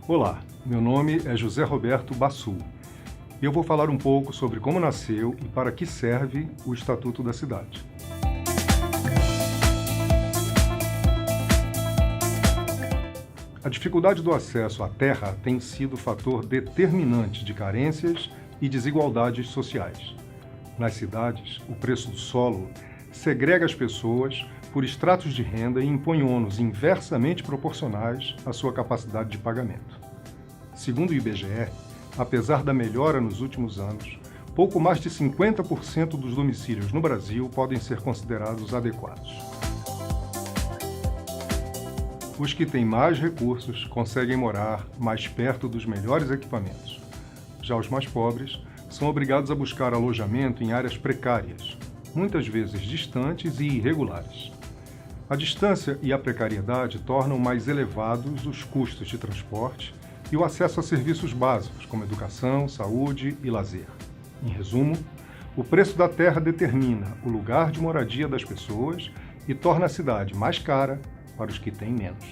Olá, meu nome é José Roberto Bassul e eu vou falar um pouco sobre como nasceu e para que serve o Estatuto da Cidade. A dificuldade do acesso à terra tem sido fator determinante de carências e desigualdades sociais. Nas cidades, o preço do solo segrega as pessoas por estratos de renda e impõe ônus inversamente proporcionais à sua capacidade de pagamento. Segundo o IBGE, apesar da melhora nos últimos anos, pouco mais de 50% dos domicílios no Brasil podem ser considerados adequados. Os que têm mais recursos conseguem morar mais perto dos melhores equipamentos. Já os mais pobres são obrigados a buscar alojamento em áreas precárias, muitas vezes distantes e irregulares. A distância e a precariedade tornam mais elevados os custos de transporte e o acesso a serviços básicos, como educação, saúde e lazer. Em resumo, o preço da terra determina o lugar de moradia das pessoas e torna a cidade mais cara para os que têm menos.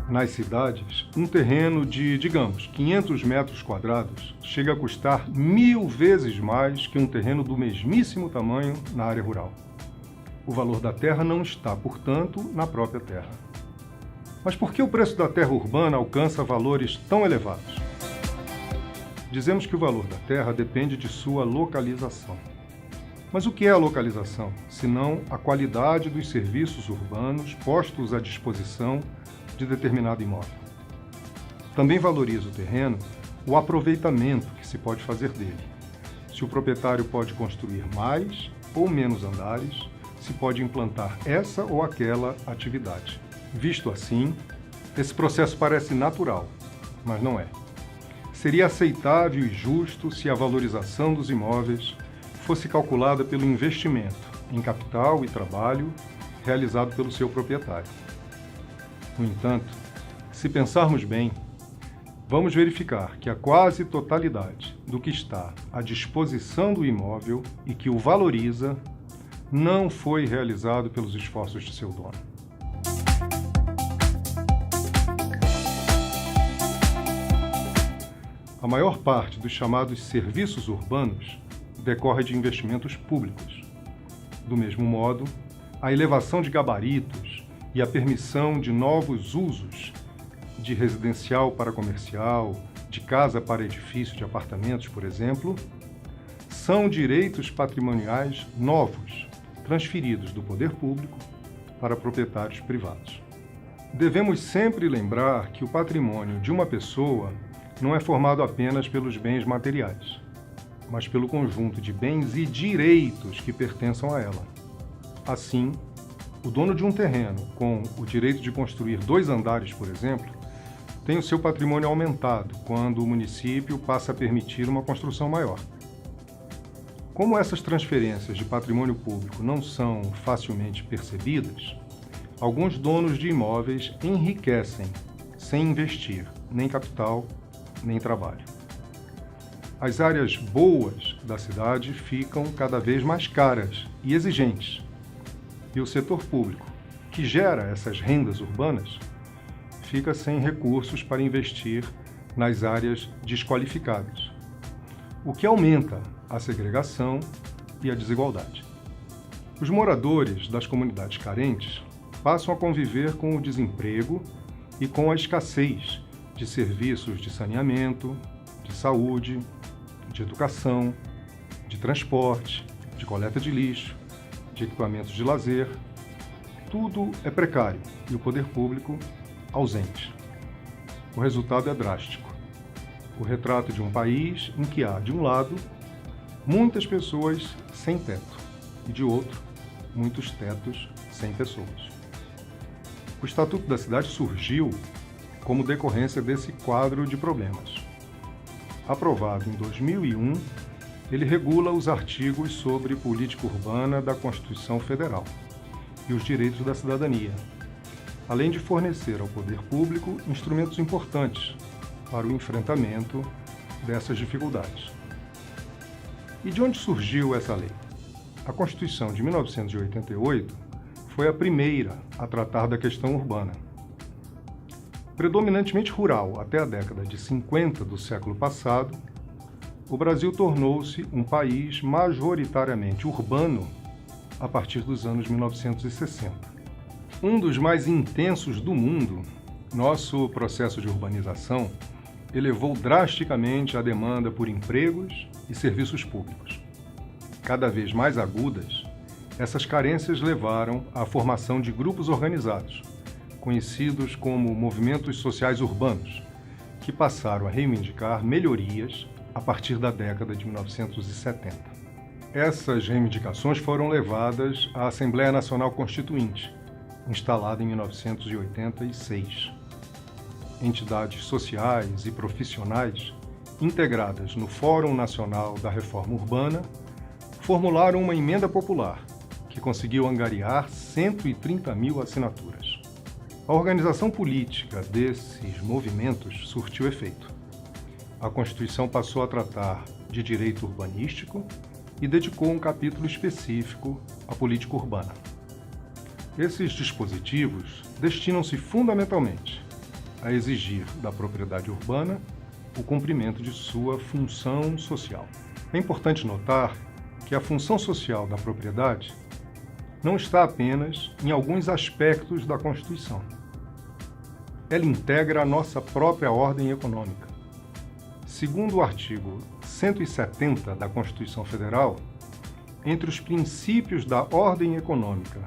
Nas cidades, um terreno de, digamos, 500 metros quadrados chega a custar 1000 vezes mais que um terreno do mesmíssimo tamanho na área rural. O valor da terra não está, portanto, na própria terra. Mas por que o preço da terra urbana alcança valores tão elevados? Dizemos que o valor da terra depende de sua localização. Mas o que é a localização, senão a qualidade dos serviços urbanos postos à disposição de determinado imóvel? Também valoriza o terreno o aproveitamento que se pode fazer dele. Se o proprietário pode construir mais ou menos andares, se pode implantar essa ou aquela atividade. Visto assim, esse processo parece natural, mas não é. Seria aceitável e justo se a valorização dos imóveis fosse calculada pelo investimento em capital e trabalho realizado pelo seu proprietário. No entanto, se pensarmos bem, vamos verificar que a quase totalidade do que está à disposição do imóvel e que o valoriza não foi realizado pelos esforços de seu dono. A maior parte dos chamados serviços urbanos decorre de investimentos públicos. Do mesmo modo, a elevação de gabaritos e a permissão de novos usos, de residencial para comercial, de casa para edifício de apartamentos, por exemplo, são direitos patrimoniais novos, transferidos do poder público para proprietários privados. Devemos sempre lembrar que o patrimônio de uma pessoa não é formado apenas pelos bens materiais, mas pelo conjunto de bens e direitos que pertençam a ela. Assim, o dono de um terreno com o direito de construir 2 andares, por exemplo, tem o seu patrimônio aumentado quando o município passa a permitir uma construção maior. Como essas transferências de patrimônio público não são facilmente percebidas, alguns donos de imóveis enriquecem sem investir nem capital, nem trabalho. As áreas boas da cidade ficam cada vez mais caras e exigentes, e o setor público, que gera essas rendas urbanas, fica sem recursos para investir nas áreas desqualificadas, o que aumenta a segregação e a desigualdade. Os moradores das comunidades carentes passam a conviver com o desemprego e com a escassez de serviços de saneamento, de saúde, de educação, de transporte, de coleta de lixo, de equipamentos de lazer. Tudo é precário e o poder público ausente. O resultado é drástico. O retrato de um país em que há, de um lado, muitas pessoas sem teto e, de outro, muitos tetos sem pessoas. O Estatuto da Cidade surgiu como decorrência desse quadro de problemas. Aprovado em 2001, ele regula os artigos sobre política urbana da Constituição Federal e os direitos da cidadania, além de fornecer ao poder público instrumentos importantes para o enfrentamento dessas dificuldades. E de onde surgiu essa lei? A Constituição de 1988 foi a primeira a tratar da questão urbana. Predominantemente rural até a década de 50 do século passado, o Brasil tornou-se um país majoritariamente urbano a partir dos anos 1960. Um dos mais intensos do mundo, nosso processo de urbanização elevou drasticamente a demanda por empregos e serviços públicos. Cada vez mais agudas, essas carências levaram à formação de grupos organizados, conhecidos como movimentos sociais urbanos, que passaram a reivindicar melhorias a partir da década de 1970. Essas reivindicações foram levadas à Assembleia Nacional Constituinte, instalada em 1986. Entidades sociais e profissionais, integradas no Fórum Nacional da Reforma Urbana, formularam uma emenda popular que conseguiu angariar 130 mil assinaturas. A organização política desses movimentos surtiu efeito. A Constituição passou a tratar de direito urbanístico e dedicou um capítulo específico à política urbana. Esses dispositivos destinam-se fundamentalmente a exigir da propriedade urbana o cumprimento de sua função social. É importante notar que a função social da propriedade não está apenas em alguns aspectos da Constituição. Ela integra a nossa própria ordem econômica. Segundo o artigo 170 da Constituição Federal, entre os princípios da ordem econômica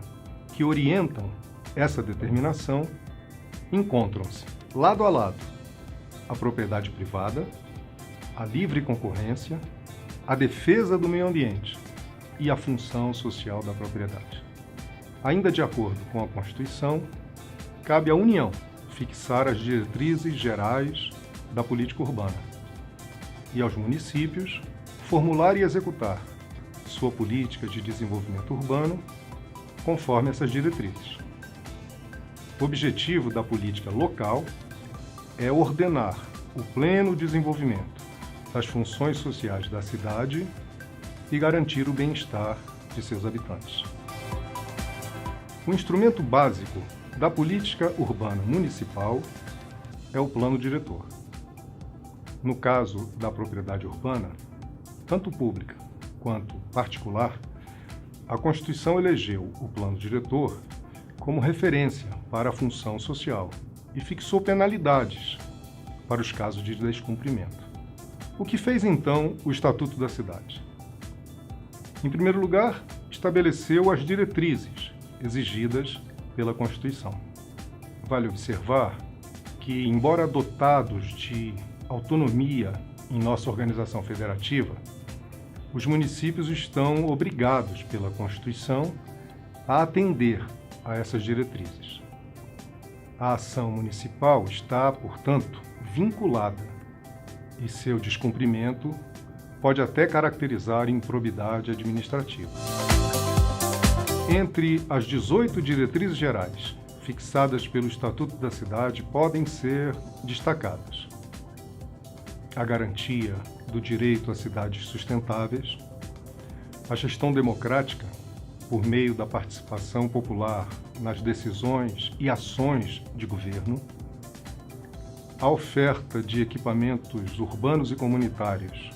que orientam essa determinação, encontram-se, lado a lado, a propriedade privada, a livre concorrência, a defesa do meio ambiente e a função social da propriedade. Ainda de acordo com a Constituição, cabe à União fixar as diretrizes gerais da política urbana e aos municípios formular e executar sua política de desenvolvimento urbano conforme essas diretrizes. O objetivo da política local é ordenar o pleno desenvolvimento das funções sociais da cidade e garantir o bem-estar de seus habitantes. O instrumento básico da política urbana municipal é o plano diretor. No caso da propriedade urbana, tanto pública quanto particular, a Constituição elegeu o plano diretor como referência para a função social e fixou penalidades para os casos de descumprimento. O que fez então o Estatuto da Cidade? Em primeiro lugar, estabeleceu as diretrizes exigidas pela Constituição. Vale observar que, embora dotados de autonomia em nossa organização federativa, os municípios estão obrigados pela Constituição a atender a essas diretrizes. A ação municipal está, portanto, vinculada e seu descumprimento pode até caracterizar improbidade administrativa. Entre as 18 diretrizes gerais fixadas pelo Estatuto da Cidade podem ser destacadas a garantia do direito a cidades sustentáveis, a gestão democrática por meio da participação popular nas decisões e ações de governo, a oferta de equipamentos urbanos e comunitários,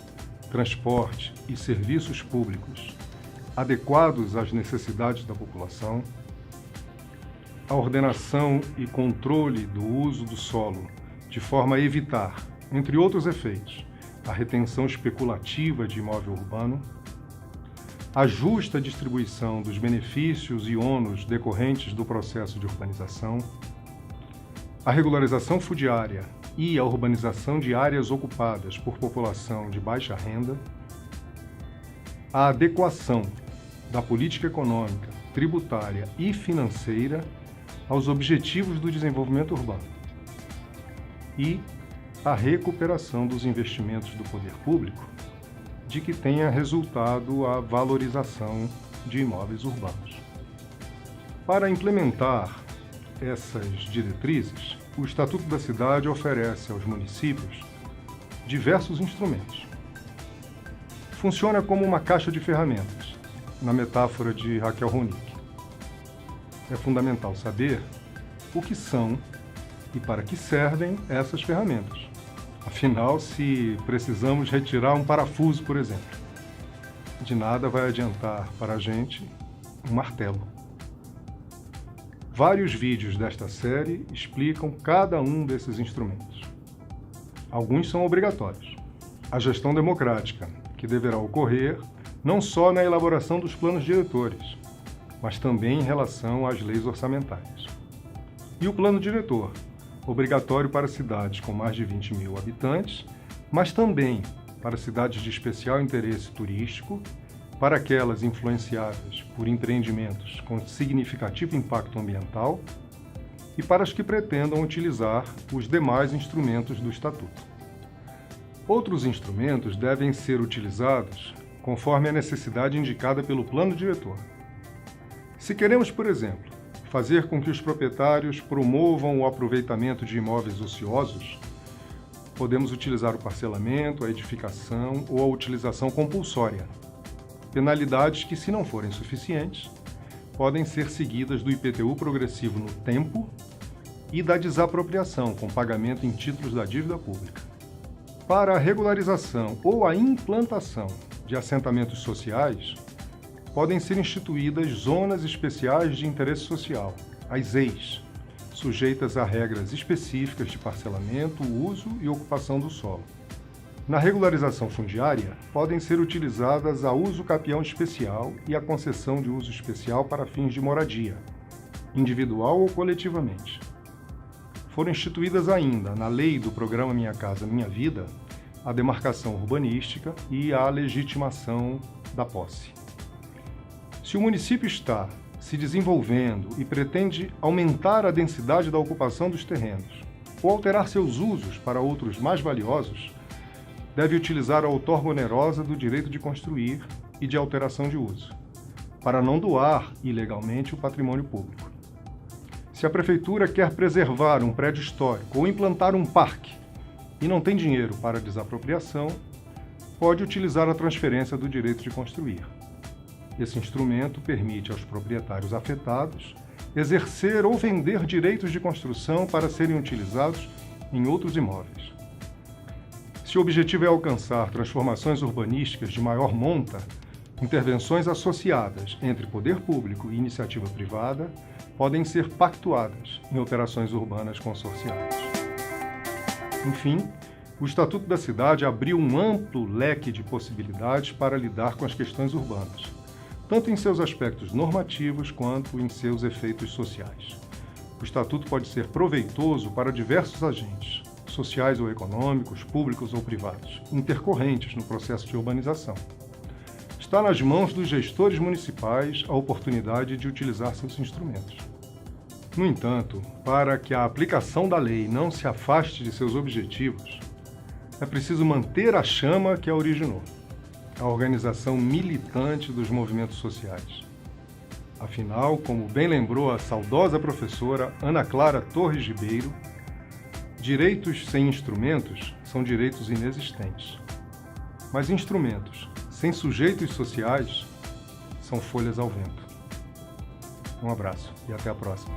transporte e serviços públicos adequados às necessidades da população, a ordenação e controle do uso do solo de forma a evitar, entre outros efeitos, a retenção especulativa de imóvel urbano, a justa distribuição dos benefícios e ônus decorrentes do processo de urbanização, a regularização fundiária e a urbanização de áreas ocupadas por população de baixa renda, a adequação da política econômica, tributária e financeira aos objetivos do desenvolvimento urbano e a recuperação dos investimentos do poder público, de que tenha resultado a valorização de imóveis urbanos. Para implementar essas diretrizes, o Estatuto da Cidade oferece aos municípios diversos instrumentos. Funciona como uma caixa de ferramentas, na metáfora de Raquel Ronick. É fundamental saber o que são e para que servem essas ferramentas. Afinal, se precisamos retirar um parafuso, por exemplo, de nada vai adiantar para a gente um martelo. Vários vídeos desta série explicam cada um desses instrumentos. Alguns são obrigatórios. A gestão democrática, que deverá ocorrer não só na elaboração dos planos diretores, mas também em relação às leis orçamentárias. E o plano diretor, obrigatório para cidades com mais de 20 mil habitantes, mas também para cidades de especial interesse turístico, para aquelas influenciadas por empreendimentos com significativo impacto ambiental e para as que pretendam utilizar os demais instrumentos do Estatuto. Outros instrumentos devem ser utilizados conforme a necessidade indicada pelo plano diretor. Se queremos, por exemplo, fazer com que os proprietários promovam o aproveitamento de imóveis ociosos, podemos utilizar o parcelamento, a edificação ou a utilização compulsória. Penalidades que, se não forem suficientes, podem ser seguidas do IPTU progressivo no tempo e da desapropriação, com pagamento em títulos da dívida pública. Para a regularização ou a implantação de assentamentos sociais, podem ser instituídas zonas especiais de interesse social, as ZEIs, sujeitas a regras específicas de parcelamento, uso e ocupação do solo. Na regularização fundiária, podem ser utilizadas a uso capião especial e a concessão de uso especial para fins de moradia, individual ou coletivamente. Foram instituídas ainda, na lei do programa Minha Casa Minha Vida, a demarcação urbanística e a legitimação da posse. Se o município está se desenvolvendo e pretende aumentar a densidade da ocupação dos terrenos ou alterar seus usos para outros mais valiosos, deve utilizar a outorga onerosa do direito de construir e de alteração de uso, para não doar ilegalmente o patrimônio público. Se a prefeitura quer preservar um prédio histórico ou implantar um parque e não tem dinheiro para a desapropriação, pode utilizar a transferência do direito de construir. Esse instrumento permite aos proprietários afetados exercer ou vender direitos de construção para serem utilizados em outros imóveis. Se o objetivo é alcançar transformações urbanísticas de maior monta, intervenções associadas entre poder público e iniciativa privada podem ser pactuadas em operações urbanas consorciadas. Enfim, o Estatuto da Cidade abriu um amplo leque de possibilidades para lidar com as questões urbanas, tanto em seus aspectos normativos quanto em seus efeitos sociais. O Estatuto pode ser proveitoso para diversos agentes, sociais ou econômicos, públicos ou privados, intercorrentes no processo de urbanização. Está nas mãos dos gestores municipais a oportunidade de utilizar seus instrumentos. No entanto, para que a aplicação da lei não se afaste de seus objetivos, é preciso manter a chama que a originou, a organização militante dos movimentos sociais. Afinal, como bem lembrou a saudosa professora Ana Clara Torres Ribeiro, direitos sem instrumentos são direitos inexistentes. Mas instrumentos sem sujeitos sociais são folhas ao vento. Um abraço e até a próxima.